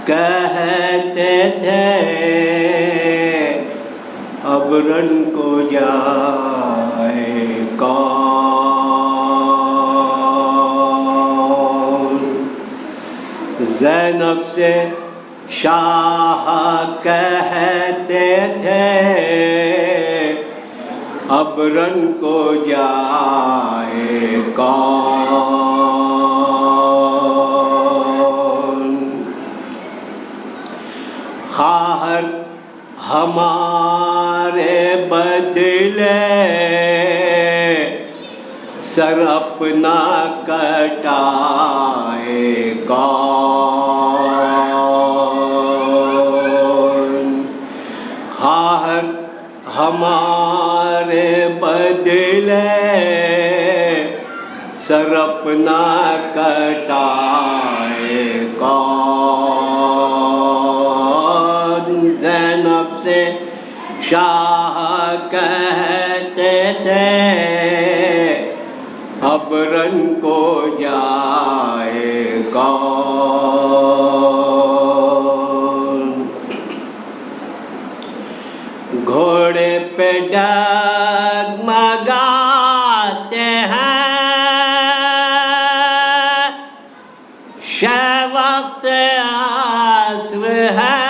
کہتے تھے اب رن کو جائے کون، زینب سے شاہ کہتے تھے اب رن کو جائے کون، خواہر ہمارے بدلے سر اپنا کٹائے کون، خواہر ہمارے بدلے سر اپنا کٹائے کون، زینب سے شاہ کہتے تھے اب رن کو جائے کون، گھوڑے پہ ڈگمگاتے ہیں شہ وقت عصر ہے،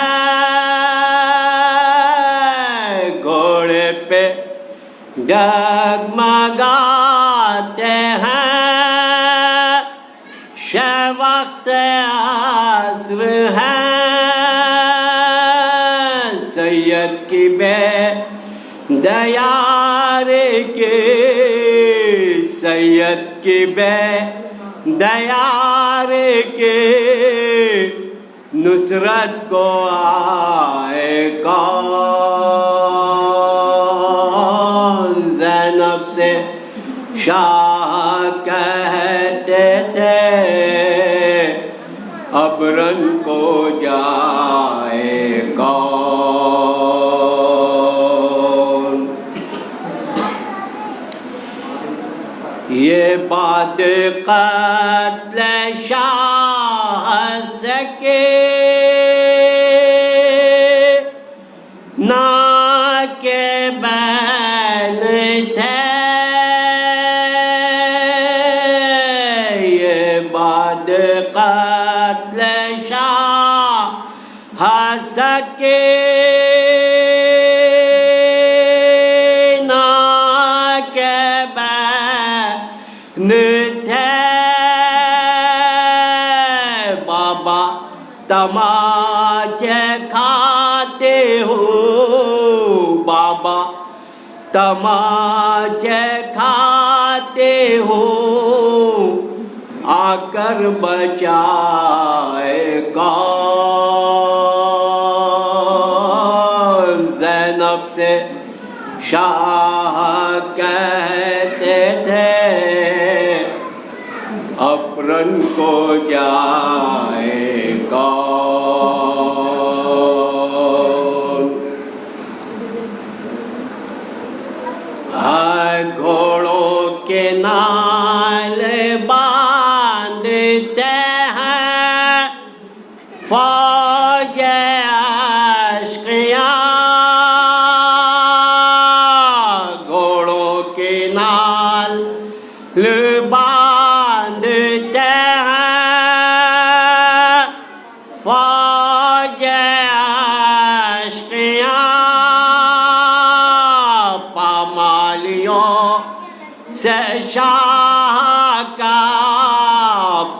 گھوڑے پہ ڈگمگاتے ہیں شہ وقت عصر ہے، سید کی بے دیار کی، سید کی بے دیار کی نصرت کو آئے کون، زینب سے شاہ کہتے تھے اب رن کو جائے کون، یہ بات قتل شاہ سکے نا کے بین تھے، یہ بات قتل شاہ سکے نا کے بین تھے، بابا تماچے کھاتے ہو، بابا تماچے کھاتے ہو آ کر بچائے کون، زینب سے شاہ کہتے تھے اب رن کو جائے کون، گھوڑوں کے نال باندھتے ہیں فوج اشقیاء، گھوڑوں کے نال باندھتے ہیں فوج اشقیاء، پامالیوں سے شاہ کا،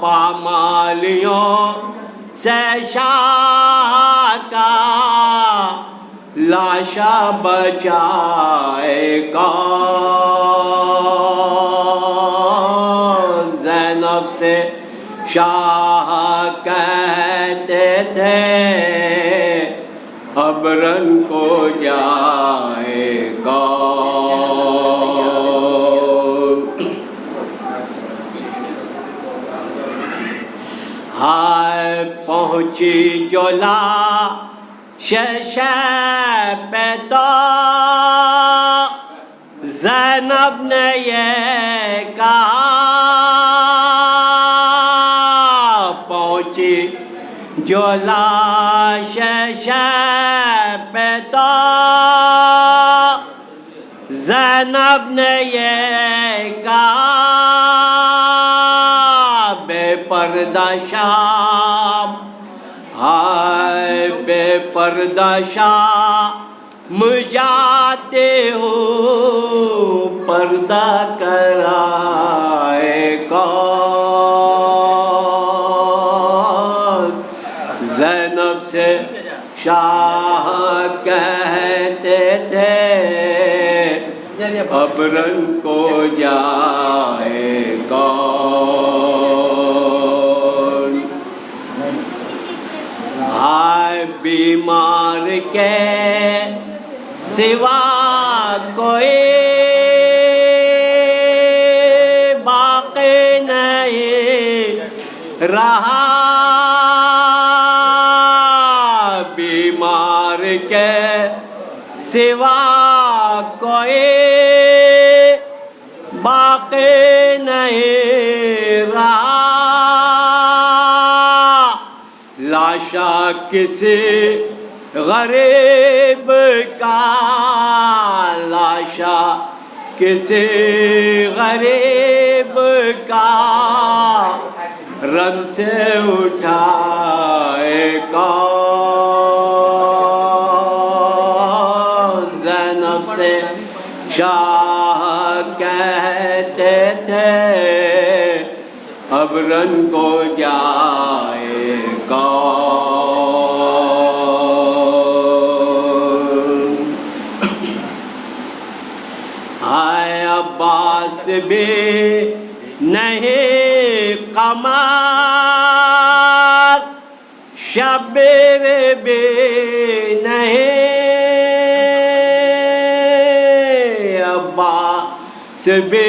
پامالیوں سے شاہ کا لاشا بچائے کون، زینب سے شاہ کہتے تھے اب رن کو جائے کون، ہائے پہنچی جو لاش پہ تو زینب نے یہ کہا پہنچی جو لاش شب تو زینب نے یہ کہا بے پردہ شام ہائے بے پردہ شام جاتے ہو پردہ کرائے کون زینب سے شاہ کہتے تھے اب رنگ کو جائے کون ہائے بیمار کے سوا کوئی باقی نہیں رہا بیمار کے سوا کوئی باقی نہیں رہا لاشا کسی غریب کا لاشا کسی غریب کا رن سے اٹھائے کون زینب سے شاہ کہتے تھے اب رن کو جائے کون ہائے عباس بھی نہیں قمر شبیر بھی نہیں عباس بھی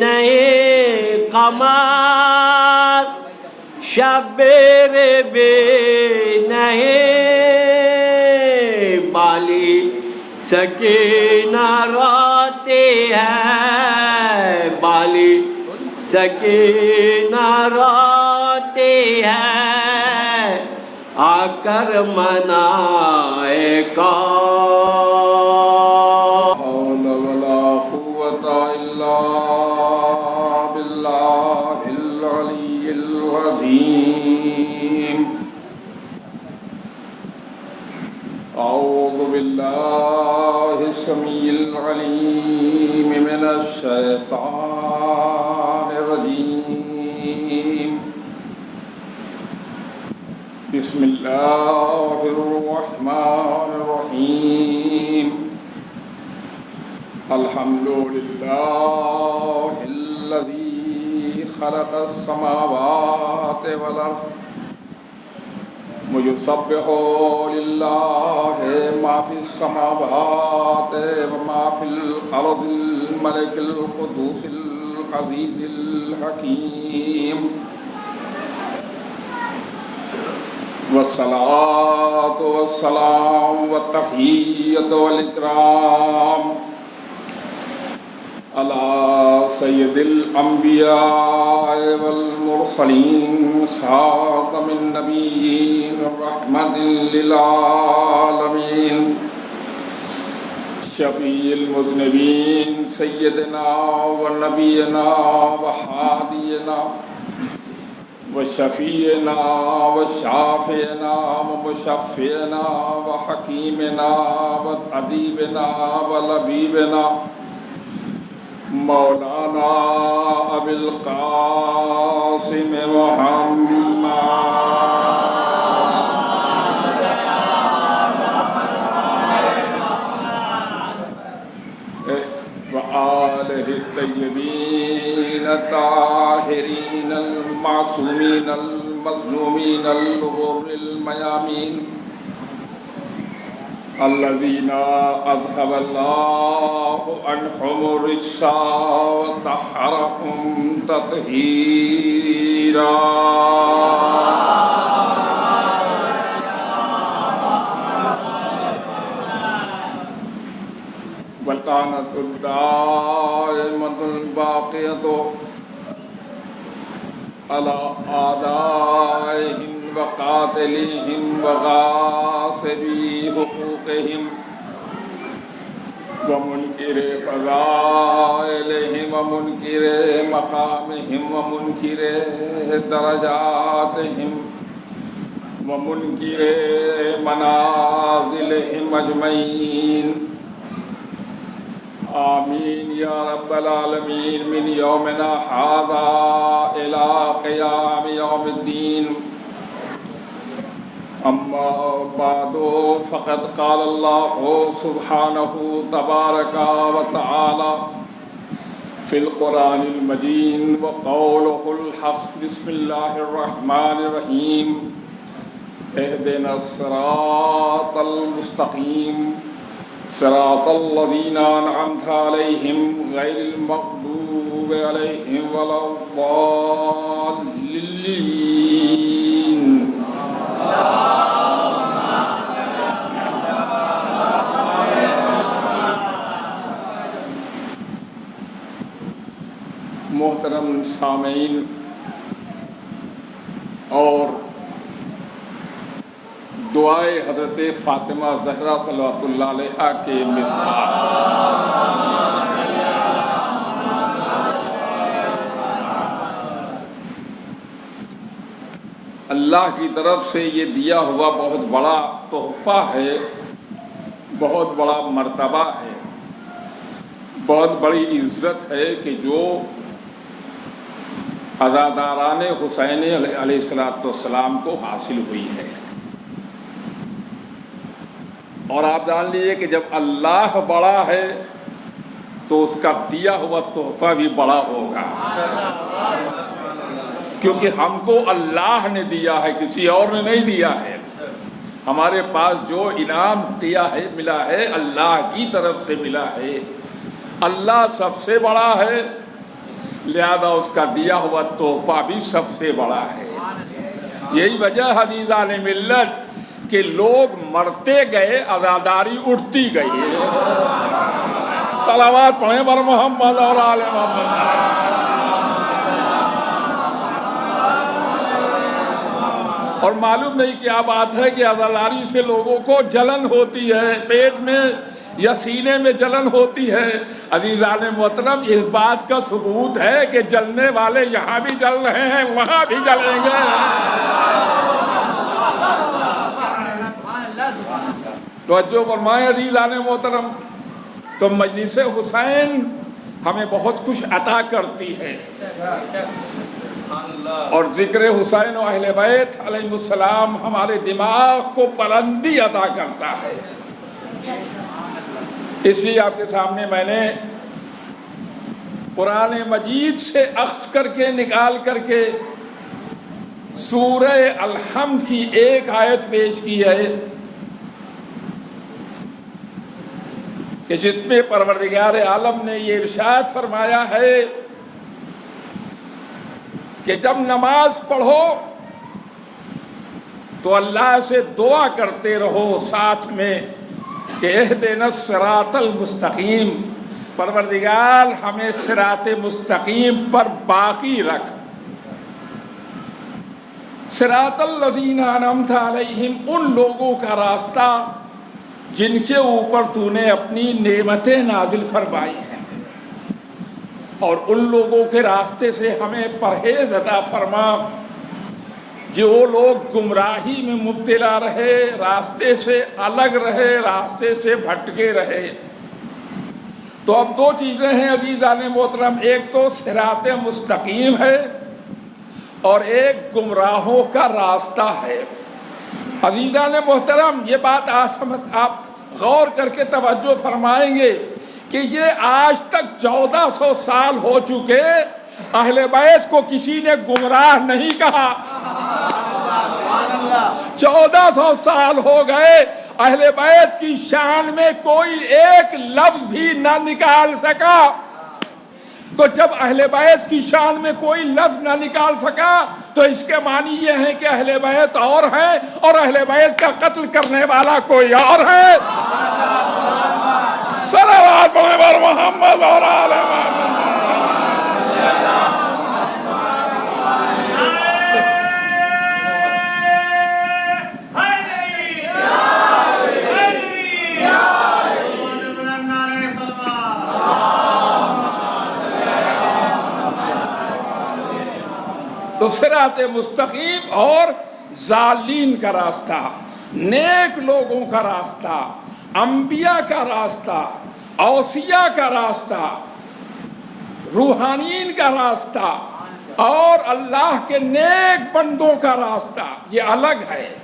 نہیں قمر شبیر بھی نہیں بالی سکینہ روتی ہے بالی سکینہ روتی ہے آ کر منائے کون حول ولا قوة إلا بالله العلي العظيم أعوذ بالله السميع العليم من الشيطان الرجيم بسم الله الرحمن الرحيم الحمد لله الذي خلق السماوات والأرض يسبح لله ما في السماوات وما في الأرض الملك القدوس العزيز الحكيم والصلاة والسلام والتحية والإكرام على سيد الأنبياء والمرسلين خاتم النبيين رحمة للعالمين شفيع المذنبين سيدنا ونبينا وحادينا وشفيعنا وشافعنا ومشفعنا وحكيمنا وأديبنا ولبيبنا مولانا أبي القاسم محمد وآله الطيبين الطاهرين المعصومين المظلومين الغر الميامين الذين أذهب الله عنهم الرجس وطهرهم تطهيرا وكانت الدائمة الباقية على آدائهم وقاتلهم وغاصبي حقوقهم ومنكر فضائلهم ومنكر مقامهم ومنكر درجاتهم ومنكر منازلهم أجمعين آمین یا رب العالمین من یومنا هذا إلى قیام یوم الدین اما بعد فقد قال اللہ سبحانہ تبارک وتعالی فی القرآن المجید وقولہ الحق بسم اللہ الرحمن الرحیم اهدنا الصراط المستقیم صراط الذين أنعمت عليهم غير المغضوب عليهم ولا الضالين محترم سامعین اور دعائے حضرت فاطمہ زہرا صلوات اللہ علیہا کے مفتاح اللہ کی طرف سے یہ دیا ہوا بہت بڑا تحفہ ہے، بہت بڑا مرتبہ ہے، بہت بڑی عزت ہے کہ جو عزاداران حسین علیہ السلام کو حاصل ہوئی ہے۔ اور آپ جان لیجیے کہ جب اللہ بڑا ہے تو اس کا دیا ہوا تحفہ بھی بڑا ہوگا، کیونکہ ہم کو اللہ نے دیا ہے، کسی اور نے نہیں دیا ہے۔ ہمارے پاس جو انعام دیا ہے، ملا ہے، اللہ کی طرف سے ملا ہے۔ اللہ سب سے بڑا ہے، لہذا اس کا دیا ہوا تحفہ بھی سب سے بڑا ہے۔ یہی وجہ عزیزان ملت کہ لوگ مرتے گئے، عزاداری اٹھتی گئی۔ صلوات پڑھیں بر محمد اور آل محمد۔ اور معلوم نہیں کیا بات ہے کہ عزاداری سے لوگوں کو جلن ہوتی ہے، پیٹ میں یا سینے میں جلن ہوتی ہے۔ عزیزان محترم، اس بات کا ثبوت ہے کہ جلنے والے یہاں بھی جل رہے ہیں، وہاں بھی جلیں گے۔ توجہ فرمائیں عزیزان محترم، تو مجلس حسین ہمیں بہت کچھ عطا کرتی ہے، اور ذکر حسین و اہل بیت علیہ السلام ہمارے دماغ کو بلندی عطا کرتا ہے۔ اس لیے آپ کے سامنے میں نے قرآن مجید سے اخذ کر کے نکال کر کے سورہ الحمد کی ایک آیت پیش کی ہے کہ جس میں پروردگار عالم نے یہ ارشاد فرمایا ہے کہ جب نماز پڑھو تو اللہ سے دعا کرتے رہو ساتھ میں کہ اہدنا الصراط المستقیم، پروردگار ہمیں صراط مستقیم پر باقی رکھ۔ صراط الذین انعمت علیہم، ان لوگوں کا راستہ جن کے اوپر تو نے اپنی نعمتیں نازل فرمائی ہیں، اور ان لوگوں کے راستے سے ہمیں پرہیز عطا فرما جو لوگ گمراہی میں مبتلا رہے، راستے سے الگ رہے، راستے سے بھٹکے رہے۔ تو اب دو چیزیں ہیں عزیزان محترم، ایک تو صراط مستقیم ہے اور ایک گمراہوں کا راستہ ہے۔ عزیزان محترم، یہ بات آپ غور کر کے توجہ فرمائیں گے کہ یہ آج تک 1400 سال ہو چکے، اہل بیت کو کسی نے گمراہ نہیں کہا۔ 1400 سال ہو گئے، اہل بیت کی شان میں کوئی ایک لفظ بھی نہ نکال سکا۔ تو جب اہل بیت کی شان میں کوئی لفظ نہ نکال سکا تو اس کے معنی یہ ہے کہ اہل بیت اور ہیں اور اہل بیت کا قتل کرنے والا کوئی اور ہے۔ صلوات پڑھیں بر محمد اور آل محمد۔ تو صراط مستقیم اور ظالین کا راستہ، نیک لوگوں کا راستہ، انبیاء کا راستہ، اوصیاء کا راستہ، روحانین کا راستہ اور اللہ کے نیک بندوں کا راستہ یہ الگ ہے،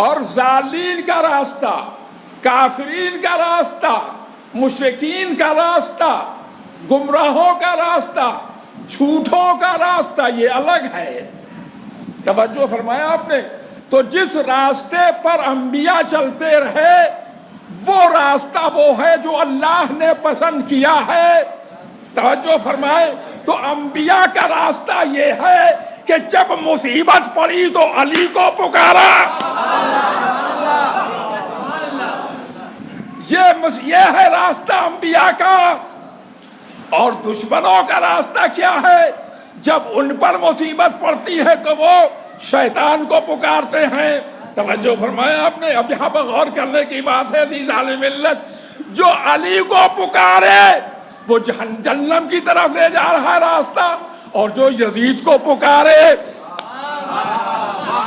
اور ظالین کا راستہ، کافرین کا راستہ، مشرکین کا راستہ، گمراہوں کا راستہ، جھوٹوں کا راستہ یہ الگ ہے۔ توجہ فرمایا آپ نے؟ تو جس راستے پر انبیاء چلتے رہے وہ راستہ وہ ہے جو اللہ نے پسند کیا ہے۔ توجہ فرمائے؟ تو انبیاء کا راستہ یہ ہے کہ جب مصیبت پڑی تو علی کو پکارا۔ یہ ہے راستہ انبیاء کا۔ اور دشمنوں کا راستہ کیا ہے؟ جب ان پر مصیبت پڑتی ہے تو وہ شیطان کو پکارتے ہیں۔ توجہ فرمایا آپ نے؟ اب یہاں پر غور کرنے کی بات ہے عزیزان ملت، جو علی کو پکارے وہ جہنم کی طرف لے جا رہا ہے راستہ، اور جو یزید کو پکارے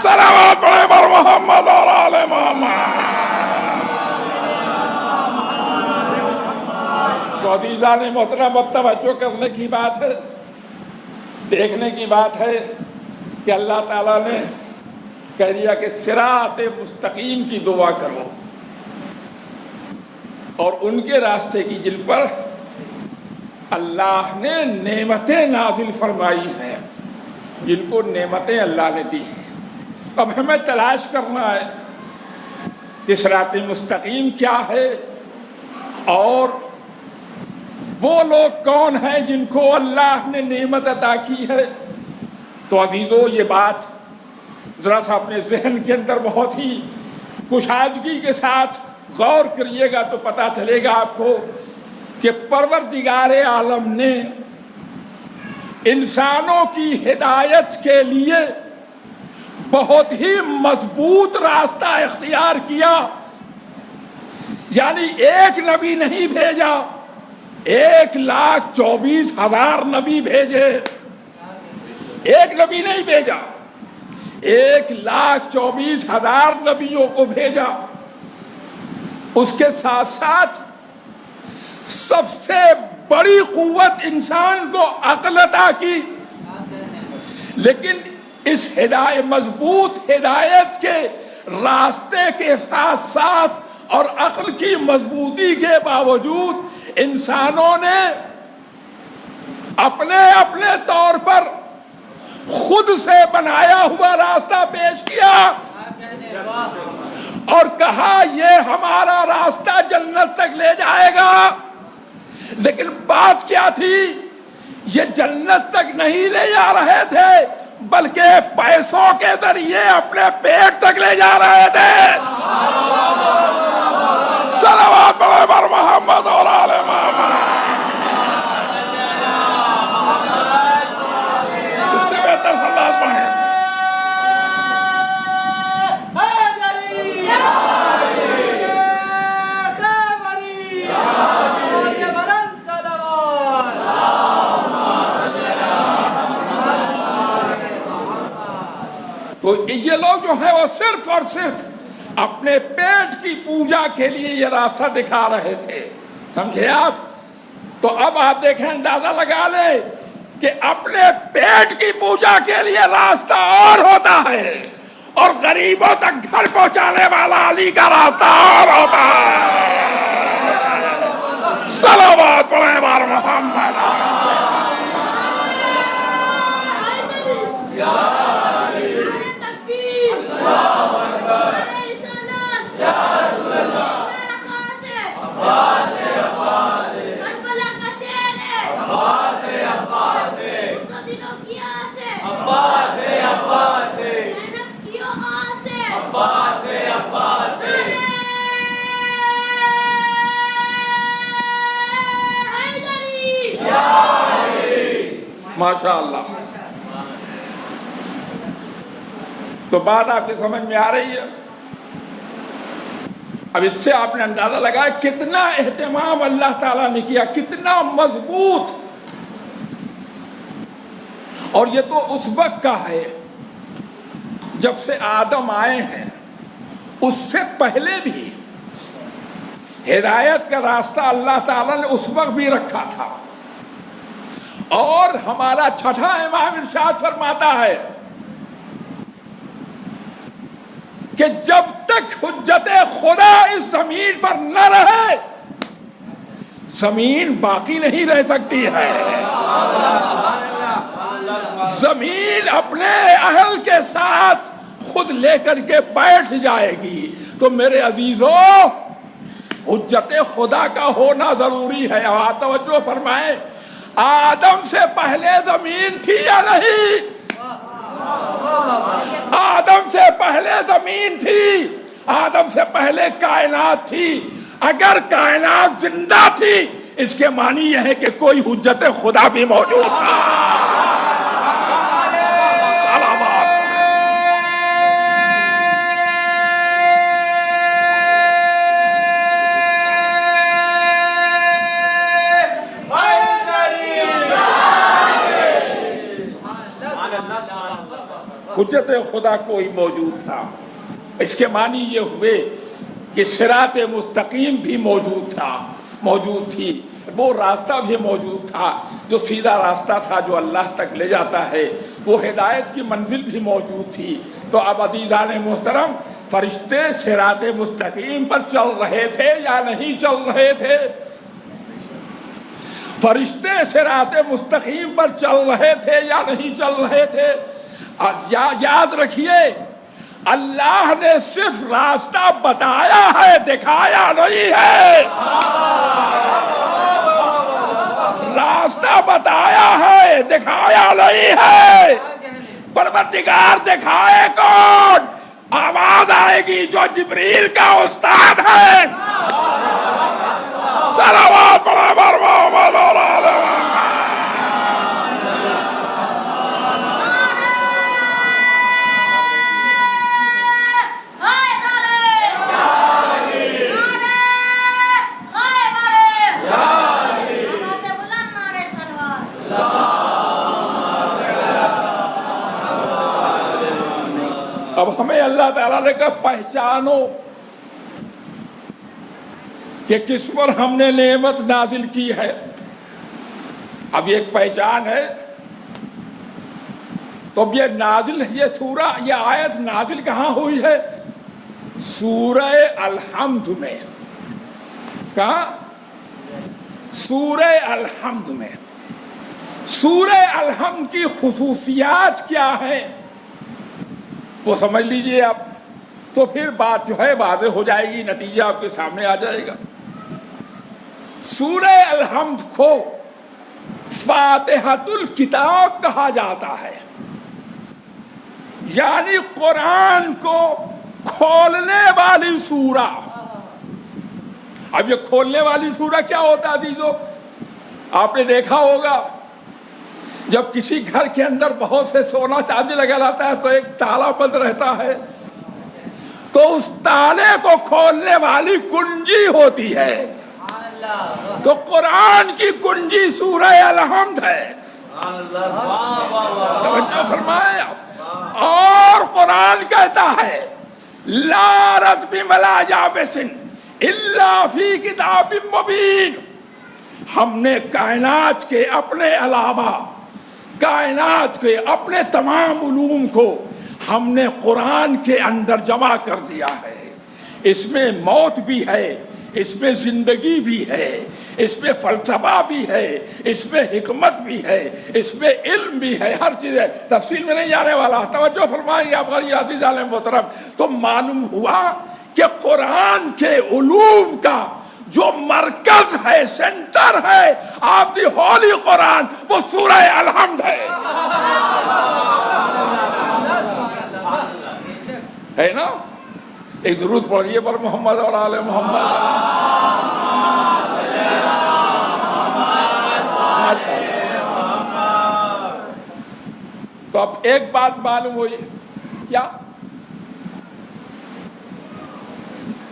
صلوات پڑھے بر محمد اور آل محمد۔ تو عزیزان محترم اب توجہ کرنے کی بات ہے، دیکھنے کی بات ہے کہ اللہ تعالیٰ نے کہہ دیا کہ صراط مستقیم کی دعا کرو، اور ان کے راستے کی جن پر اللہ نے نعمتیں نازل فرمائی ہیں، جن کو نعمتیں اللہ نے دی ہیں۔ اب ہمیں تلاش کرنا ہے کہ صراط مستقیم کیا ہے، اور وہ لوگ کون ہیں جن کو اللہ نے نعمت عطا کی ہے۔ تو عزیزو یہ بات ذرا سا اپنے ذہن کے اندر بہت ہی کشادگی کے ساتھ غور کریے گا تو پتہ چلے گا آپ کو کہ پروردگار عالم نے انسانوں کی ہدایت کے لیے بہت ہی مضبوط راستہ اختیار کیا، یعنی ایک نبی نہیں بھیجا، 1,24,000 نبی بھیجے۔ ایک نبی نہیں بھیجا، 1,24,000 نبیوں کو بھیجا۔ اس کے ساتھ ساتھ سب سے بڑی قوت انسان کو عقل عطا کی، لیکن اس مضبوط ہدایت کے راستے کے ساتھ ساتھ اور عقل کی مضبوطی کے باوجود انسانوں نے اپنے اپنے طور پر خود سے بنایا ہوا راستہ پیش کیا اور کہا یہ ہمارا راستہ جنت تک لے جائے گا۔ لیکن بات کیا تھی؟ یہ جنت تک نہیں لے جا رہے تھے بلکہ پیسوں کے ذریعے اپنے پیٹ تک لے جا رہے تھے۔ صلوات پڑھے بر محمد اور آل محمد۔ اس سے بہتر صلوات پڑھیں۔ تو یہ لوگ جو ہیں وہ صرف اور صرف اپنے پیٹ کی پوجا کے لیے یہ راستہ دکھا رہے تھے، سمجھے آپ؟ تو اب آپ دیکھیں، اندازہ لگا لیں کہ اپنے پیٹ کی پوجا کے لیے راستہ اور ہوتا ہے، اور غریبوں تک گھر پہنچانے والا علی کا راستہ اور ہوتا ہے۔ صلوات پڑھیں بر محمد۔ ماشاء اللہ۔ تو بات آپ کی سمجھ میں آ رہی ہے؟ اب اس سے آپ نے اندازہ لگایا کتنا اہتمام اللہ تعالیٰ نے کیا، کتنا مضبوط اور یہ تو اس وقت کا ہے جب سے آدم آئے ہیں، اس سے پہلے بھی ہدایت کا راستہ اللہ تعالیٰ نے اس وقت بھی رکھا تھا۔ اور ہمارا چھٹا امام ارشاد فرماتا ہے کہ جب تک حجت خدا اس زمین پر نہ رہے، زمین باقی نہیں رہ سکتی ہے۔ زمین اپنے اہل کے ساتھ خود لے کر کے بیٹھ جائے گی۔ تو میرے عزیزو، حجت خدا کا ہونا ضروری ہے۔ اور توجہ فرمائیں، آدم سے پہلے زمین تھی یا نہیں؟ آدم سے پہلے زمین تھی، آدم سے پہلے کائنات تھی۔ اگر کائنات زندہ تھی، اس کے معنی یہ ہے کہ کوئی حجت خدا بھی موجود تھا۔ حجت خدا کوئی موجود تھا۔ اس کے معنی یہ ہوئے کہ صراط مستقیم بھی موجود تھی، وہ راستہ بھی موجود تھا جو سیدھا راستہ تھا جو اللہ تک لے جاتا ہے، وہ ہدایت کی منزل بھی موجود تھی۔ تو اب عزیزان محترم، فرشتے صراط مستقیم پر چل رہے تھے یا نہیں چل رہے تھے؟ فرشتے صراط مستقیم پر چل رہے تھے یا نہیں چل رہے تھے؟ یاد رکھیے، اللہ نے صرف راستہ بتایا ہے، دکھایا نہیں ہے۔ راستہ بتایا ہے، دکھایا نہیں ہے۔ پروردگار دکھائے کون؟ آواز آئے گی جو جبریل کا استاد ہے۔ صلوات برابر محمد اور آل محمد۔ اب ہمیں اللہ تعالیٰ نے کہا پہچانو کہ کس پر ہم نے نعمت نازل کی ہے۔ اب ایک پہچان ہے، تو اب یہ سورہ، یہ آیت نازل کہاں ہوئی ہے؟ سورہ الحمد میں۔ کہاں؟ سورہ الحمد میں۔ سورہ الحمد کی خصوصیات کیا ہیں وہ سمجھ لیجئے آپ، تو پھر بات جو ہے واضح ہو جائے گی، نتیجہ آپ کے سامنے آ جائے گا۔ سورہ الحمد کو فاتحۃ الکتاب کہا جاتا ہے، یعنی قرآن کو کھولنے والی سورہ۔ اب یہ کھولنے والی سورہ کیا ہوتا ہے عزیزو؟ آپ نے دیکھا ہوگا جب کسی گھر کے اندر بہت سے سونا چاندی لگا رہتا ہے تو ایک تالا بند رہتا ہے، تو اس تالے کو کھولنے والی کنجی ہوتی ہے۔ تو قرآن کی کنجی سورہ الحمد ہے۔ توجہ فرمائیں آپ۔ اور قرآن کہتا ہے لا رتب ولا یابس الا فی کتاب مبین۔ ہم نے کائنات کے اپنے علاوہ، کائنات کے اپنے تمام علوم کو ہم نے قرآن کے اندر جمع کر دیا ہے۔ اس میں موت بھی ہے، اس میں زندگی بھی ہے، اس میں فلسفہ بھی ہے، اس میں حکمت بھی ہے، اس میں علم بھی ہے، ہر چیز ہے۔ تفصیل میں نہیں جانے والا، توجہ فرمائیں آپ عزیزان محترم۔ تو معلوم ہوا کہ قرآن کے علوم کا جو مرکز ہے، سینٹر ہے آپ دی ہولی قرآن، وہ سورہ الحمد ہے نا؟ ایک درود پڑھیے پر محمد اور آل محمد۔ تو اب ایک بات معلوم ہوئی، کیا؟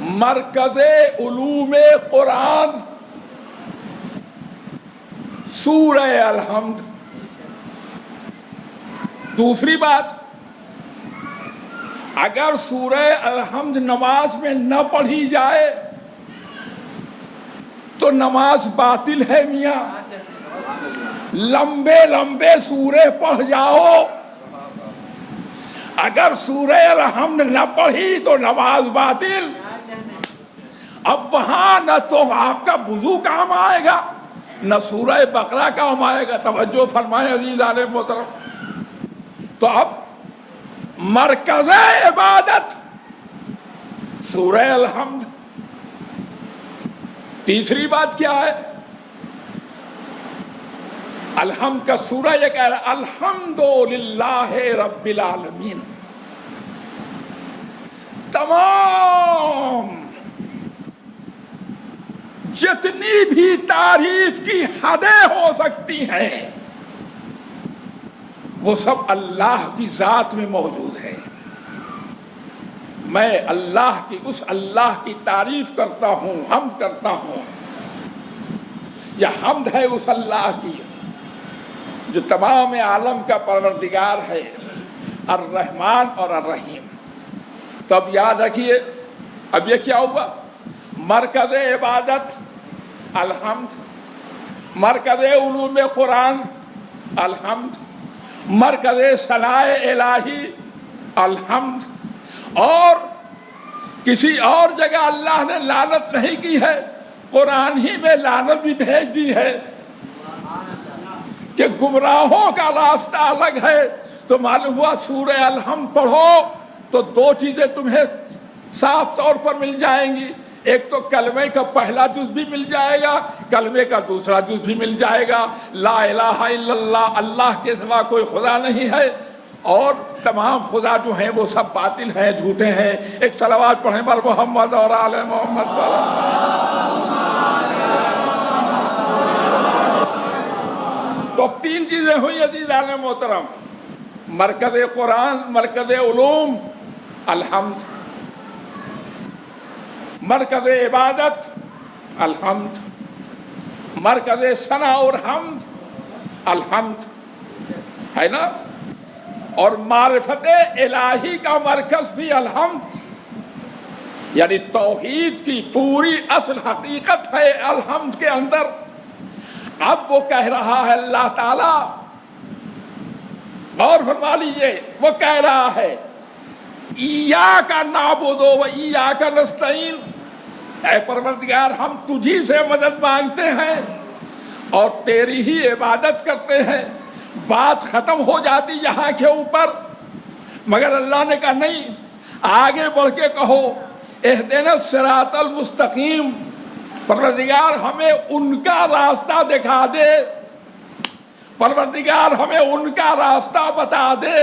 مرکز علوم قرآن سورہ الحمد، دوسری بات، اگر سورہ الحمد نماز میں نہ پڑھی جائے تو نماز باطل ہے میاں. لمبے لمبے سورے پڑھ جاؤ، اگر سورہ الحمد نہ پڑھی تو نماز باطل. اب وہاں نہ تو آپ کا وضو کام آئے گا نہ سورہ بقرہ کام آئے گا. توجہ فرمائیں عزیزان محترم. تو اب مرکز عبادت سورہ الحمد. تیسری بات کیا ہے؟ الحمد کا سورہ یہ کہہ رہا ہے الحمدللہ رب العالمین. تمام جتنی بھی تعریف کی حدیں ہو سکتی ہیں وہ سب اللہ کی ذات میں موجود ہے. میں اللہ کی اس اللہ کی تعریف کرتا ہوں، حمد کرتا ہوں. یہ حمد ہے اس اللہ کی جو تمام عالم کا پروردگار ہے، الرحمن اور الرحیم. تو اب یاد رکھیے، اب یہ کیا ہوا؟ مرکز عبادت الحمد، مرکز علوم قرآن الحمد، مرکز ثناء الہی الحمد. اور کسی اور جگہ اللہ نے لعنت نہیں کی ہے، قرآن ہی میں لعنت بھی بھیج دی ہے کہ گمراہوں کا راستہ الگ ہے. تو معلوم ہوا سورہ الحمد پڑھو تو دو چیزیں تمہیں صاف طور پر مل جائیں گی. ایک تو کلمے کا پہلا جز بھی مل جائے گا، کلمے کا دوسرا جز بھی مل جائے گا. لا الہ الا اللہ، اللہ کے سوا کوئی خدا نہیں ہے، اور تمام خدا جو ہیں وہ سب باطل ہیں، جھوٹے ہیں. ایک صلوات پڑھیں بر محمد اور آل محمد. تو تین چیزیں ہوئی عزیزان محترم: مرکز قرآن، مرکز علوم الحمد، مرکز عبادت الحمد، مرکز ثنا اور حمد الحمد ہے نا. اور معرفت الہی کا مرکز بھی الحمد، یعنی توحید کی پوری اصل حقیقت ہے الحمد کے اندر. اب وہ کہہ رہا ہے اللہ تعالی، غور فرما لیجئے، وہ کہہ رہا ہے ایاک نعبد و ایاک نستعین. اے پروردگار، ہم تجھی سے مدد مانگتے ہیں اور تیری ہی عبادت کرتے ہیں. بات ختم ہو جاتی یہاں کے اوپر، مگر اللہ نے کہا نہیں، آگے بڑھ کے کہو اہدنا الصراط المستقیم. پروردگار ہمیں ان کا راستہ دکھا دے، پروردگار ہمیں ان کا راستہ بتا دے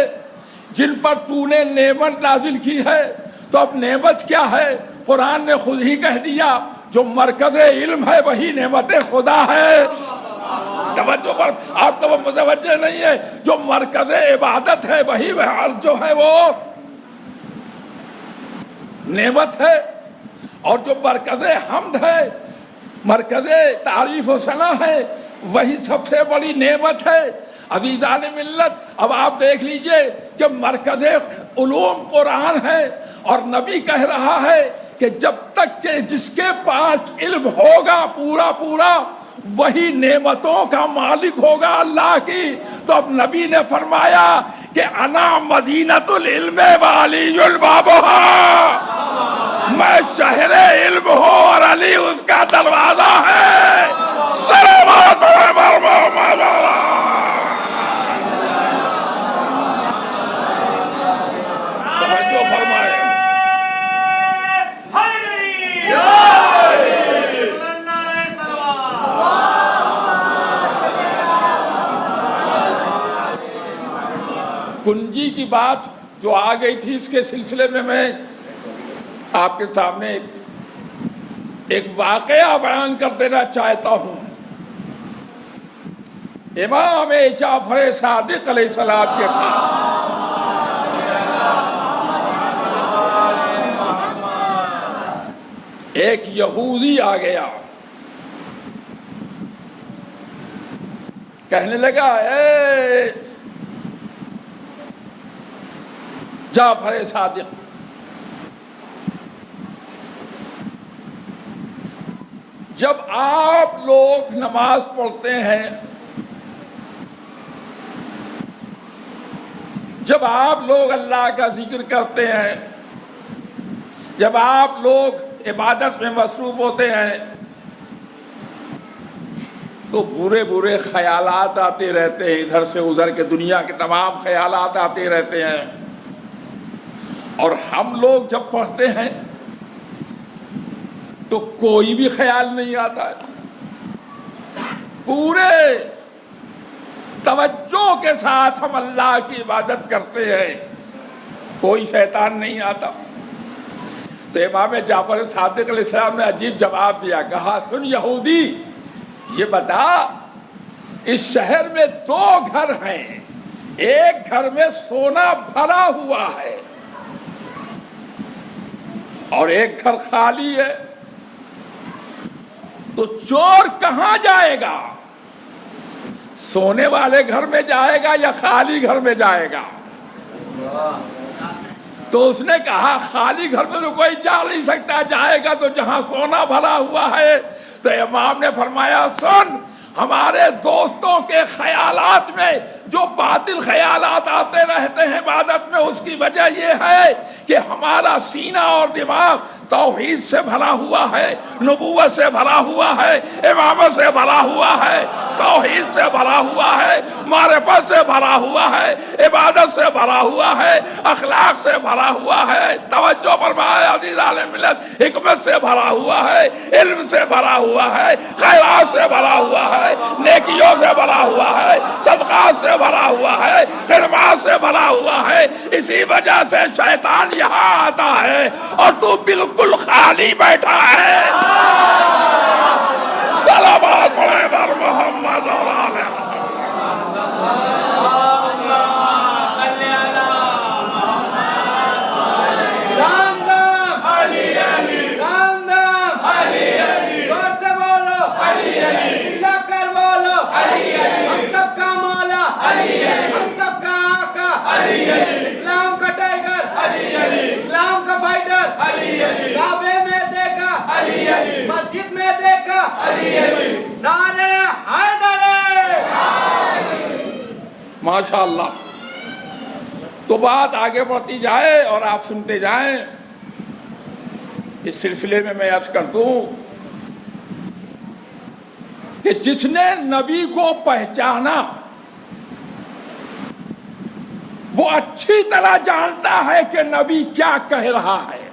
جن پر تو نے نعمت نازل کی ہے. تو اب نعمت کیا ہے؟ قرآن نے خود ہی کہہ دیا، جو مرکز علم ہے وہی نعمت خدا ہے. توجہ پر آپ تو متوجہ نہیں ہے. جو مرکز عبادت ہے وہی جو ہے وہ نعمت ہے، اور جو مرکز حمد ہے، مرکز تعریف و ثنا ہے، وہی سب سے بڑی نعمت ہے. عزیزان ملت، اب آپ دیکھ لیجئے کہ مرکز علوم قرآن ہے، اور نبی کہہ رہا ہے کہ جب تک کہ جس کے پاس علم ہوگا پورا پورا، وہی نعمتوں کا مالک ہوگا اللہ کی. تو اب نبی نے فرمایا کہ انا مدینۃ العلم وعلی بابھا، میں شہر علم ہوں اور علی اس کا دروازہ ہے. صلوات محمد. توجہ فرمائے. کنجی کی بات جو آ گئی تھی، اس کے سلسلے میں آپ کے سامنے ایک واقعہ بیان کر دینا چاہتا ہوں. امام جعفر صادق علیہ السلام کے پاس ایک یہودی آ گیا، کہنے لگا اے جعفر صادق، جب آپ لوگ نماز پڑھتے ہیں، جب آپ لوگ اللہ کا ذکر کرتے ہیں، جب آپ لوگ عبادت میں مصروف ہوتے ہیں، تو برے برے خیالات آتے رہتے ہیں، ادھر سے ادھر کے دنیا کے تمام خیالات آتے رہتے ہیں. اور ہم لوگ جب پڑھتے ہیں تو کوئی بھی خیال نہیں آتا ہے، پورے توجہ کے ساتھ ہم اللہ کی عبادت کرتے ہیں، کوئی شیطان نہیں آتا. تو امام جعفر صادق علیہ السلام نے عجیب جواب دیا، کہا سن یہودی، یہ بتا اس شہر میں 2 گھر ہیں، ایک گھر میں سونا بھرا ہوا ہے اور ایک گھر خالی ہے، تو چور کہاں جائے گا؟ سونے والے گھر میں جائے گا یا خالی گھر میں جائے گا؟ تو اس نے کہا خالی گھر میں تو کوئی جا نہیں سکتا، جائے گا تو جہاں سونا بھرا ہوا ہے. تو امام نے فرمایا سن، ہمارے دوستوں کے خیالات میں جو باطل خیالات آتے رہتے ہیں عبادت میں، اس کی وجہ یہ ہے کہ ہمارا سینہ اور دماغ توحید سے بھرا ہوا ہے، نبوت سے بھرا ہوا ہے، امامت سے بھرا ہوا ہے، توحید سے بھرا ہوا ہے، معرفت سے بھرا ہوا ہے، عبادت سے بھرا ہوا ہے، اخلاق سے بھرا ہوا ہے. توجہ فرمائے عزیز عالم ملت، حکمت سے بھرا ہوا ہے، علم سے بھرا ہوا ہے، خیرات سے بھرا ہوا ہے، نیکیوں سے بھرا ہوا ہے، صدقات سے بھرا ہوا ہے، خدمات سے بھرا ہوا ہے. اسی وجہ سے شیطان یہاں آتا ہے اور تو بالکل خالی بیٹھا ہے. صلوات پڑھیں بر محمد اور آل اسلام کا ٹائگر، اسلام کا فائٹر، کعبے میں دیکھا، مسجد میں دیکھا، نعرے حیدر. ماشاء اللہ. تو بات آگے بڑھتی جائے اور آپ سنتے جائیں. اس سلسلے میں عرض کر دوں کہ جس نے نبی کو پہچانا وہ اچھی طرح جانتا ہے کہ نبی کیا کہہ رہا ہے،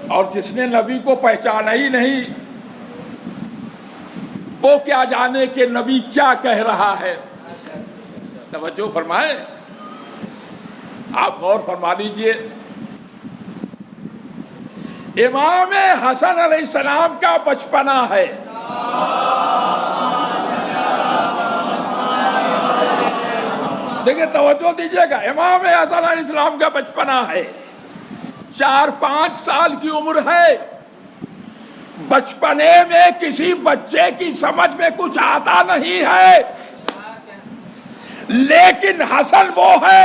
اور جس نے نبی کو پہچانا ہی نہیں وہ کیا جانے کہ نبی کیا کہہ رہا ہے. توجہ فرمائیں، آپ غور فرما لیجئے. امام حسن علیہ السلام کا بچپنا ہے، دیکھیں توجہ دیجئے گا. امام حسن علیہ السلام کا بچپنا ہے، 4-5 سال کی عمر ہے. بچپنے میں کسی بچے کی سمجھ میں کچھ آتا نہیں ہے، لیکن حسن وہ ہے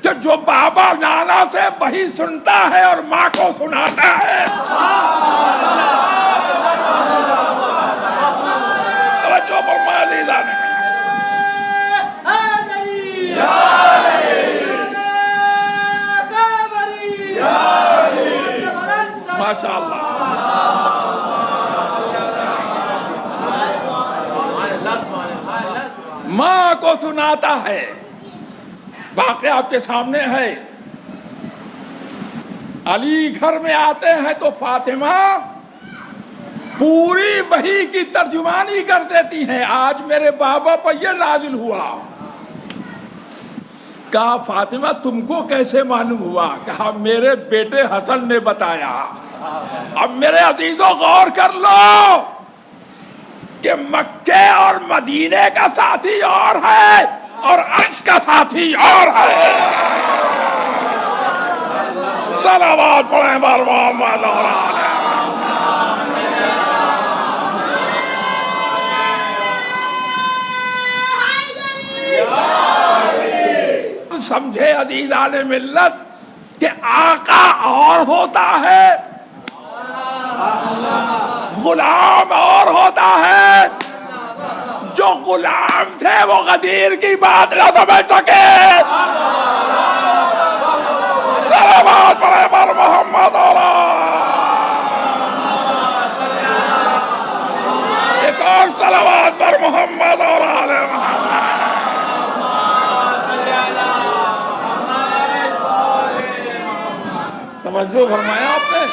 کہ جو بابا نانا سے وہی سنتا ہے اور ماں کو سناتا ہے. توجہ فرمائے عزیزان. ماشاء اللہ. ماں کو سناتا ہے. واقعہ آپ کے سامنے ہے. علی گھر میں آتے ہیں تو فاطمہ پوری وحی کی ترجمانی کر دیتی ہیں. آج میرے بابا پر یہ نازل ہوا. کہا فاطمہ تم کو کیسے معلوم ہوا؟ کہا میرے بیٹے حسن نے بتایا. اب میرے عزیزوں غور کر لو کہ مکے اور مدینے کا ساتھی اور ہے اور عرش کا ساتھی اور ہے. صلوات پڑھیں بر محمد اور آل محمد. سمجھے عزیزان ملت کہ آقا اور ہوتا ہے، غلام اور ہوتا ہے. جو غلام تھے وہ غدیر کی بات نہ سمجھ سکے. صلوات پڑھے پر محمد ایک اور صلوات پر محمد اور آل محمد. توجہ فرمایا آپ نے.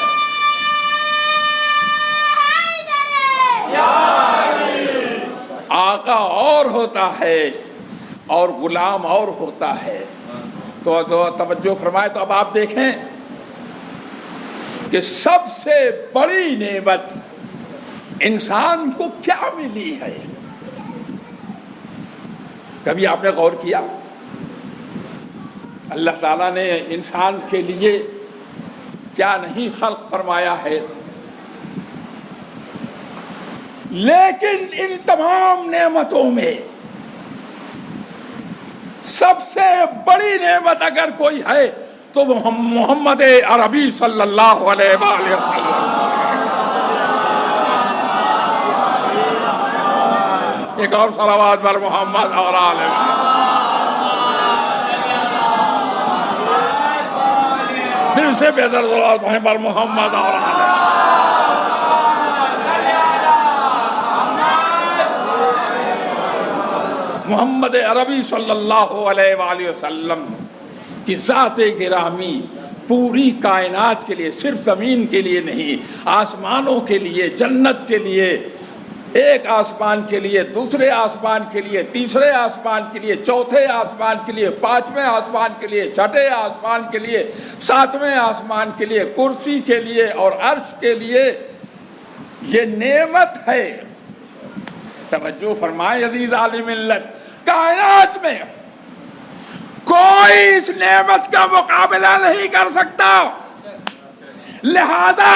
آقا اور ہوتا ہے اور غلام اور ہوتا ہے. تو توجہ فرمائے. تو اب آپ دیکھیں کہ سب سے بڑی نعمت انسان کو کیا ملی ہے. کبھی آپ نے غور کیا اللہ تعالیٰ نے انسان کے لیے کیا نہیں خلق فرمایا ہے؟ لیکن ان تمام نعمتوں میں سب سے بڑی نعمت اگر کوئی ہے تو وہ محمد عربی صلی اللہ علیہ وآلہ وسلم. ایک اور صلوات پر محمد اور آل محمد. پھر سے بہتر صلوات پر محمد اور آل محمد. محمد عربی صلی اللہ علیہ وآلہ وسلم کی ذات گرامی پوری کائنات کے لیے، صرف زمین کے لیے نہیں، آسمانوں کے لیے، جنت کے لیے، ایک آسمان کے لیے، دوسرے آسمان کے لیے، تیسرے آسمان کے لیے، چوتھے آسمان کے لیے، پانچویں آسمان کے لیے، چھٹے آسمان کے لیے، ساتویں آسمان کے لیے، کرسی کے لیے اور عرش کے لیے یہ نعمت ہے. توجہ فرمائے عزیز عالم ملت. کائنات میں کوئی اس نعمت کا مقابلہ نہیں کر سکتا، لہذا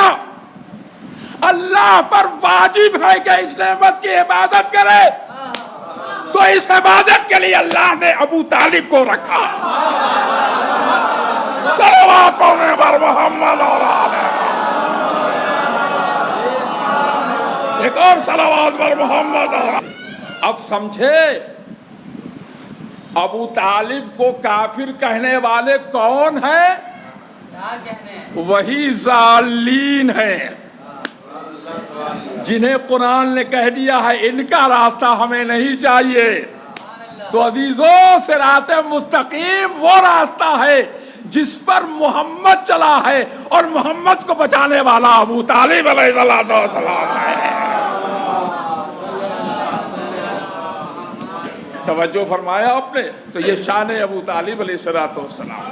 اللہ پر واجب ہے کہ اس نعمت کی عبادت کرے. تو اس عبادت کے لیے اللہ نے ابو طالب کو رکھا. صلوات پڑھنے پر محمد اور آل. ایک اور صلوات پر محمد اور. اب سمجھے ابو طالب کو کافر کہنے والے کون ہیں؟ وہی ضالین ہیں جنہیں قرآن نے کہہ دیا ہے ان کا راستہ ہمیں نہیں چاہیے. تو عزیزوں صراط مستقیم وہ راستہ ہے جس پر محمد چلا ہے اور محمد کو بچانے والا ابو طالب علیہ السلام ہے. توجہ فرمایا آپ نے. تو یہ شان ابو طالب علیہ السلام.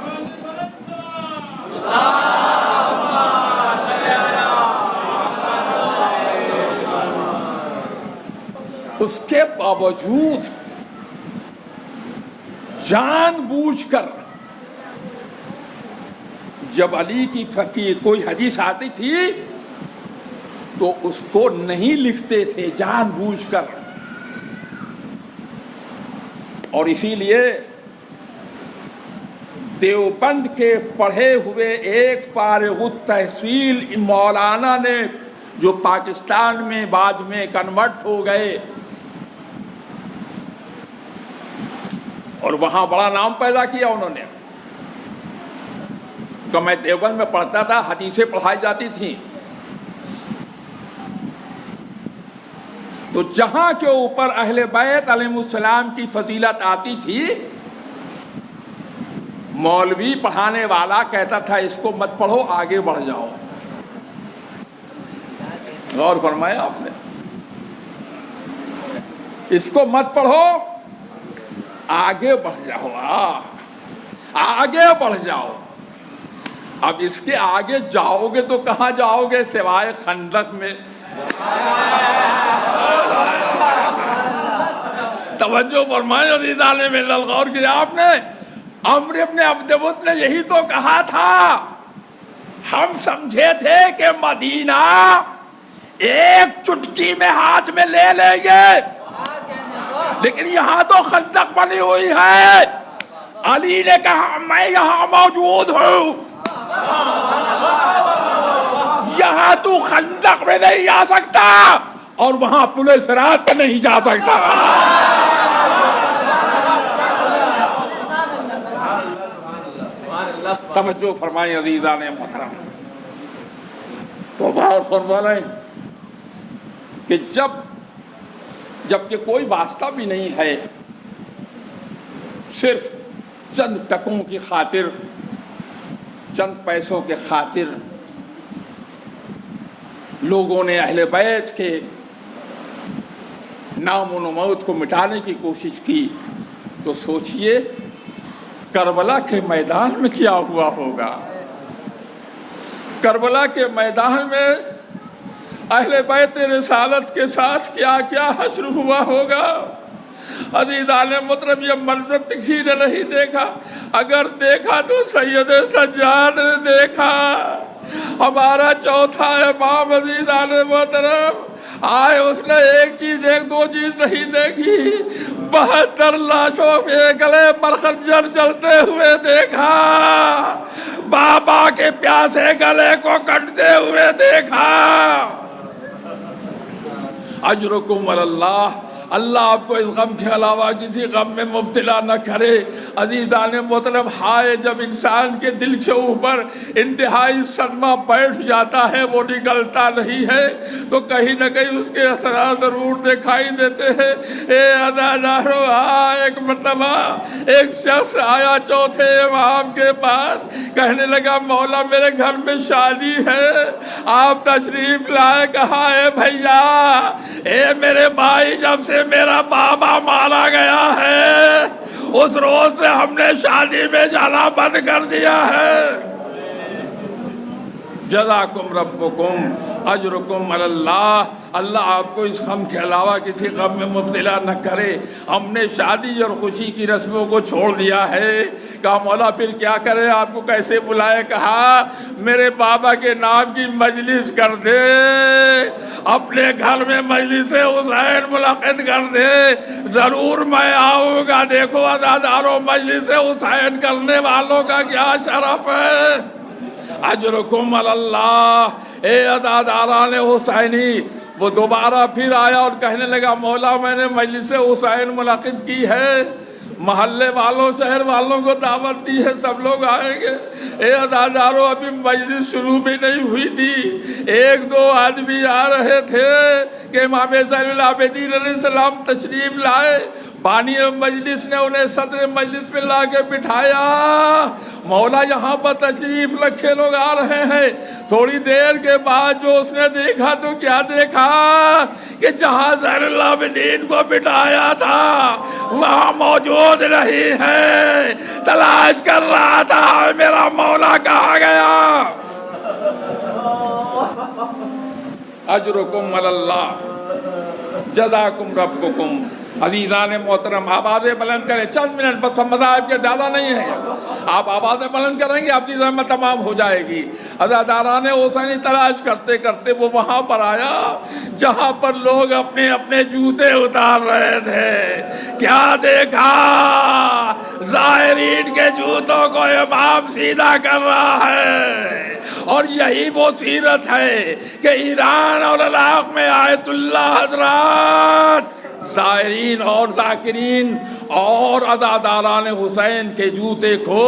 اس کے باوجود جان بوجھ کر جب علی کی فقیر کوئی حدیث آتی تھی تو اس کو نہیں لکھتے تھے جان بوجھ کر. اور اسی لیے دیوبند کے پڑھے ہوئے ایک فارغ التحصیل مولانا نے جو پاکستان میں بعد میں کنورٹ ہو گئے اور وہاں بڑا نام پیدا کیا انہوں نے. کہ میں دیوبند میں پڑھتا تھا، حدیثیں پڑھائی جاتی تھیں، تو جہاں کے اوپر اہل بیت علیہ السلام کی فضیلت آتی تھی مولوی پڑھانے والا کہتا تھا اس کو مت پڑھو، آگے بڑھ جاؤ. غور فرمایا آپ نے. اس کو مت پڑھو، آگے بڑھ جاؤ، آگے بڑھ جاؤ. اب اس کے آگے جاؤ گے تو کہاں جاؤ گے سوائے خندق میں. توجہ فرمائے عزیزان ملت. غور کیا آپ نے. عمرو ابن عبدود نے یہی تو کہا تھا. ہم سمجھے تھے کہ مدینہ ایک چٹکی میں ہاتھ میں لے لیں گے، لیکن یہاں تو خندق بنی ہوئی ہے. علی نے کہا میں یہاں موجود ہوں، یہاں تو خندق میں نہیں جا سکتا اور وہاں پل صراط پہ نہیں جا سکتا۔ توجہ فرمائیں عزیزان محترم، تو غور فرمائیں کہ جب کہ کوئی واسطہ بھی نہیں ہے، صرف چند ٹکوں کی خاطر، چند پیسوں کے خاطر لوگوں نے اہل بیت کے نام و نمود کو مٹانے کی کوشش کی، تو سوچئے کربلا کے میدان میں کیا ہوا ہوگا؟ کربلا کے میدان میں اہل بیت رسالت کے ساتھ کیا کیا حشر ہوا ہوگا؟ عزیزان محترم، یہ منظر کسی نے نہیں دیکھا، اگر دیکھا تو سید سجاد نے دیکھا، ہمارا چوتھا امام۔ عزیزان محترم، آئے اس نے ایک چیز، ایک دو چیز نہیں دیکھی، 72 لاشوں کے گلے پر خنجر چلتے ہوئے دیکھا، بابا کے پیاسے گلے کو کٹتے ہوئے دیکھا۔ اجرکم علی اللہ، اللہ آپ کو اس غم کے علاوہ کسی غم میں مبتلا نہ کرے۔ عزیزان محترم، ہائے جب انسان کے دل کے اوپر انتہائی صدمہ بیٹھ جاتا ہے، وہ نکلتا نہیں ہے، تو کہیں نہ کہیں اس کے اثرات ضرور دکھائی دیتے ہیں۔ اے عزادارو، ایک مرتبہ ایک شخص آیا چوتھے امام کے پاس، کہنے لگا مولا میرے گھر میں شادی ہے، آپ تشریف لائے۔ کہا اے بھیا، اے میرے بھائی، جب سے میرا بابا مارا گیا ہے اس روز سے ہم نے شادی میں جانا بند کر دیا ہے۔ جزاکم ربکم اجرکم علی اللہ، اللہ آپ کو اس غم کے علاوہ کسی غم میں مبتلا نہ کرے۔ ہم نے شادی اور خوشی کی رسموں کو چھوڑ دیا ہے۔ کہا مولا پھر کیا کرے، آپ کو کیسے بلائے؟ کہا میرے بابا کے نام کی مجلس کر دے، اپنے گھر میں مجلس حسین منعقد کر دے، ضرور میں آؤں گا۔ دیکھو عزادارو، مجلس حسین کرنے والوں کا کیا شرف ہے۔ اجرکم علی اللہ، اے عزاداران حسینی۔ وہ دوبارہ پھر آیا اور کہنے لگا مولا میں نے مجلس حسین منعقد کی ہے، محلے والوں شہر والوں کو دعوت دی ہے، سب لوگ آئیں گے۔ اے عزادارو، ابھی مجلس شروع بھی نہیں ہوئی تھی، ایک دو آدمی آ رہے تھے کہ امام زین العابدین علیہ السلام تشریف لائے۔ بانی مجلس نے انہیں صدر مجلس پہ لا کے بٹھایا، مولا یہاں پر تشریف رکھے لوگ آ رہے ہیں۔ تھوڑی دیر کے بعد جو اس نے دیکھا تو کیا دیکھا کہ جہاں زین العابدین کو بٹھایا تھا وہاں موجود نہیں ہے۔ تلاش کر رہا تھا میرا مولا کہاں گیا۔ اجرکم علی اللہ، جزاکم ربکم۔ عزیزان محترم، آوازیں بلند کریں، چند منٹ بس، مذاہب کے زیادہ نہیں ہیں، آپ آوازیں بلند کریں گے آپ کی زحمت تمام ہو جائے گی۔ عزاداران حسینی تلاش کرتے کرتے وہ وہاں پر آیا جہاں پر لوگ اپنے اپنے جوتے اتار رہے تھے۔ کیا دیکھا؟ زائرین کے جوتوں کو امام سیدھا کر رہا ہے، اور یہی وہ سیرت ہے کہ ایران اور عراق میں آیت اللہ حضرات زائرین اور ذاکرین اور عزاداران حسین کے جوتے کو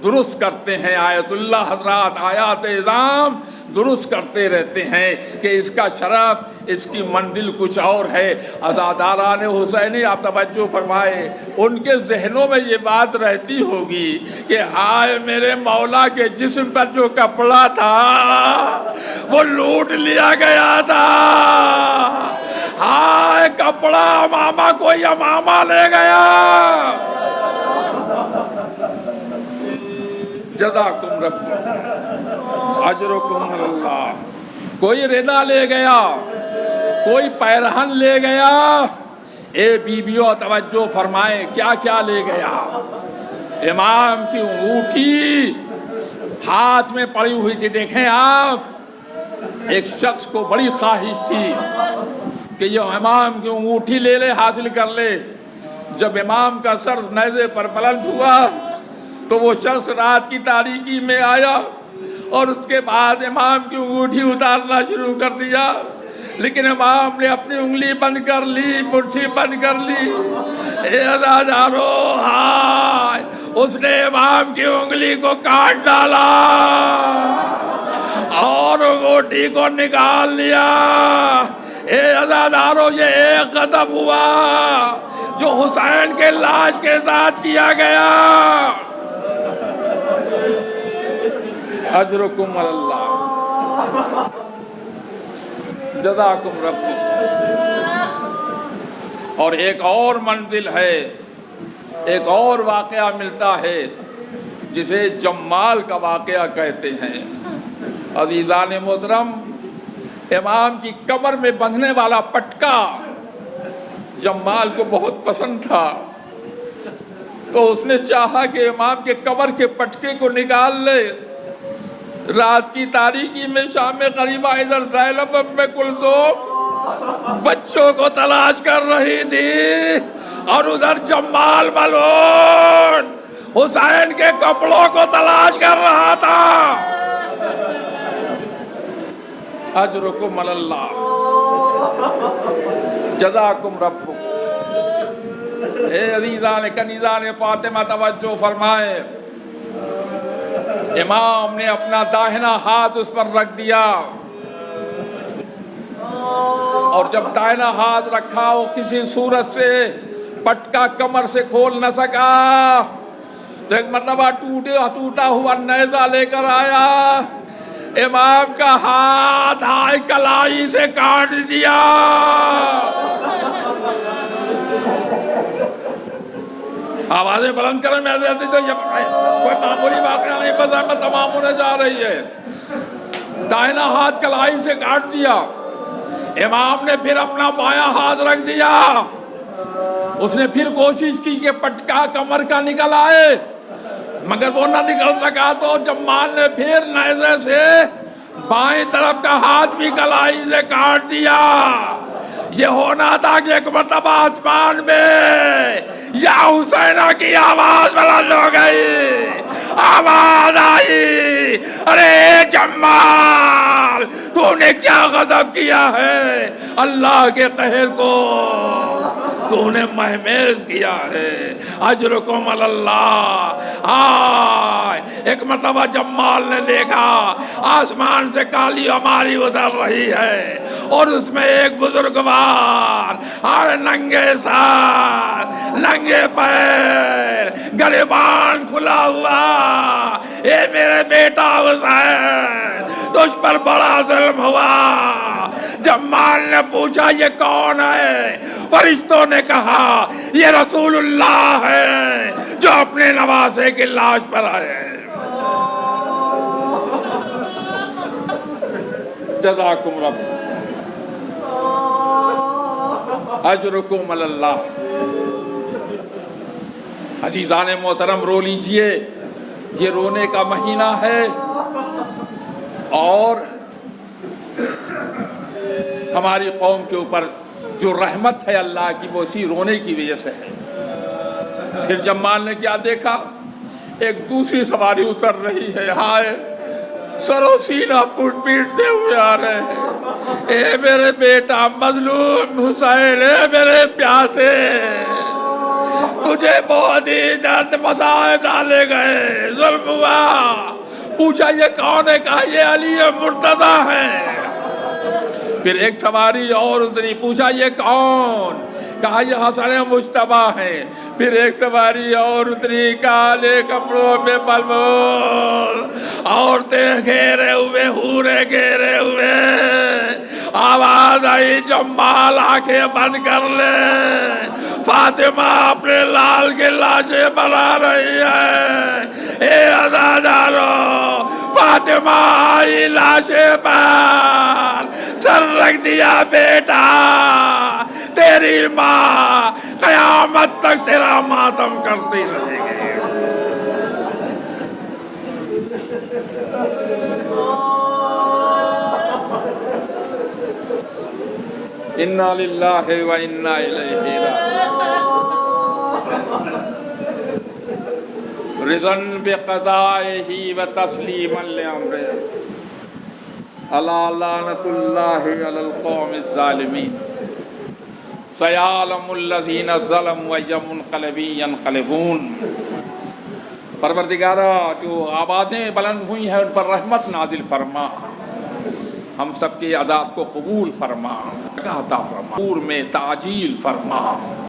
درست کرتے ہیں۔ آیت اللہ حضرات آیات اعظام درست کرتے رہتے ہیں کہ اس کا شرف، اس کی منزل کچھ اور ہے۔ عزاداران حسینی، آپ توجہ فرمائے، ان کے ذہنوں میں یہ بات رہتی ہوگی کہ ہائے میرے مولا کے جسم پر جو کپڑا تھا وہ لوٹ لیا گیا تھا، ہائے کپڑا امامہ کوئی امامہ لے گیا۔ جزاکم ربکم اجرکم اللہ۔ کوئی ردا لے گیا، کوئی پیرہن لے گیا۔ اے بیویوں توجہ فرمائیں، کیا کیا لے گیا؟ امام کی انگوٹھی ہاتھ میں پڑی ہوئی تھی۔ دیکھیں آپ، ایک شخص کو بڑی خواہش تھی کہ یہ امام کی انگوٹھی لے لے، حاصل کر لے، جب امام کا سر نیزے پر بلند ہوا تو وہ شخص رات کی تاریکی میں آیا اور اس کے بعد امام کی انگوٹھی اتارنا شروع کر دیا، لیکن امام نے اپنی انگلی بند کر لی، مٹھی بند کر لی۔ اے عزادارو، ہائے، اس نے امام کی انگلی کو کاٹ ڈالا اور انگوٹھی کو نکال لیا۔ اے عزادارو، یہ ایک قدم ہوا جو حسین کے لاش کے ساتھ کیا گیا۔ اجرکم اللہ، جزاکم ربکم۔ اور ایک اور منزل ہے، ایک اور واقعہ ملتا ہے جسے جمال کا واقعہ کہتے ہیں۔ عزیزان محترم، امام کی کمر میں بندھنے والا پٹکا جمال کو بہت پسند تھا، تو اس نے چاہا کہ امام کے کمر کے پٹکے کو نکال لے۔ رات کی تاریکی میں شام قریبہ ادھر زینب ام کلثوم بچوں کو تلاش کر رہی تھی اور ادھر جمال ملعون حسین کے کپڑوں کو تلاش کر رہا تھا۔ اجرکم اللہ، جزاکم ربکم۔ اے عزیزان کنیزان فاطمہ، توجہ فرمائیں۔ امام نے اپنا داہنا ہاتھ اس پر رکھ دیا، اور جب داہنا ہاتھ رکھا وہ کسی صورت سے پٹکا کمر سے کھول نہ سکا، تو ایک مرتبہ ٹوٹا ہوا نیزہ لے کر آیا، امام کا ہاتھ ہائے کلائی سے کاٹ دیا۔ آوازیں بلند کریں، میں ایسے تو یہ کوئی معمولی واقعہ نہیں، بس احمد تمام ہونے جا رہی ہے۔ دائنا ہاتھ کلائی سے کاٹ دیا۔ امام نے پھر اپنا بایاں ہاتھ رکھ دیا، اس نے پھر کوشش کی کہ پٹکا کمر کا نکل آئے، مگر وہ نہ نکل سکا، تو جمال نے پھر نیزے سے بائیں طرف کا ہاتھ بھی کلائی سے کاٹ دیا۔ یہ ہونا تھا کہ ایک مرتبہ آسمان میں یا حسینہ کی آواز بلند ہو گئی، آواز آئی، ارے جمال، تو نے کیا غضب کیا ہے؟ اللہ کے قہر کو تو نے مہمیز کیا ہے۔ اجرکم اللہ۔ ایک مرتبہ جمال نے دیکھا آسمان سے کالی ہماری اتر رہی ہے، اور اس میں ایک بزرگوار اور ننگے سر، ننگے پیر، گریبان کھلا ہوا، اے میرے بیٹا حسین، تجھ پر بڑا ظلم ہوا۔ جمال نے پوچھا یہ کون ہے؟ فرشتوں نے کہا یہ رسول اللہ ہے جو اپنے نواسے کی لاش پر آئے۔ جزاکم رب، اجرکم اللہ۔ عزیزان محترم، رو لیجئے، یہ رونے کا مہینہ ہے، اور ہماری قوم کے اوپر جو رحمت ہے اللہ کی وہ اسی رونے کی وجہ سے ہے۔ پھر جمال نے کیا دیکھا؟ ایک دوسری سواری اتر رہی ہے، ہائے، سر و سینہ پیٹتے ہوئے آ رہے ہیں۔ اے میرے بیٹا مظلوم حسین، اے میرے پیاسے، تجھے بہت ہی درد مصائب ڈالے گئے، ظلم ہوا۔ پوچھا یہ کون ہے؟ کہا یہ علی مرتضیٰ ہے۔ پھر ایک سواری اور اتری، پوچھا یہ کون؟ کہا یہ حسن مجتبیٰ ہیں۔ پھر ایک سواری اور اتری، کالے کپڑوں میں ملبوس عورتیں گھیرے ہوئے، حورے گھیرے ہوئے۔ آواز آئی جمال آنکھیں بند کر لے، فاطمہ اپنے لال کے لاشیں بنا رہی ہے۔ اے عزادارو، فاطمہ آئی لاشیں پر، سر رکھ دیا بیٹا، تیری ماں قیامت تک تیرا ماتم کرتی رہے گی۔ انا للہ و انا الیہ راجعون۔ رضن بقضائه وتسلیما لامره الا لعنۃ اللہ علی القوم الظالمین سیعلم الذین ظلموا ای منقلب ینقلبون۔ پروردگارا جو آوازیں بلند ہوئی ہیں ان پر رحمت نازل فرما، ہم سب کے عادات کو قبول فرما، عطا فرما، امور میں تعجیل فرما۔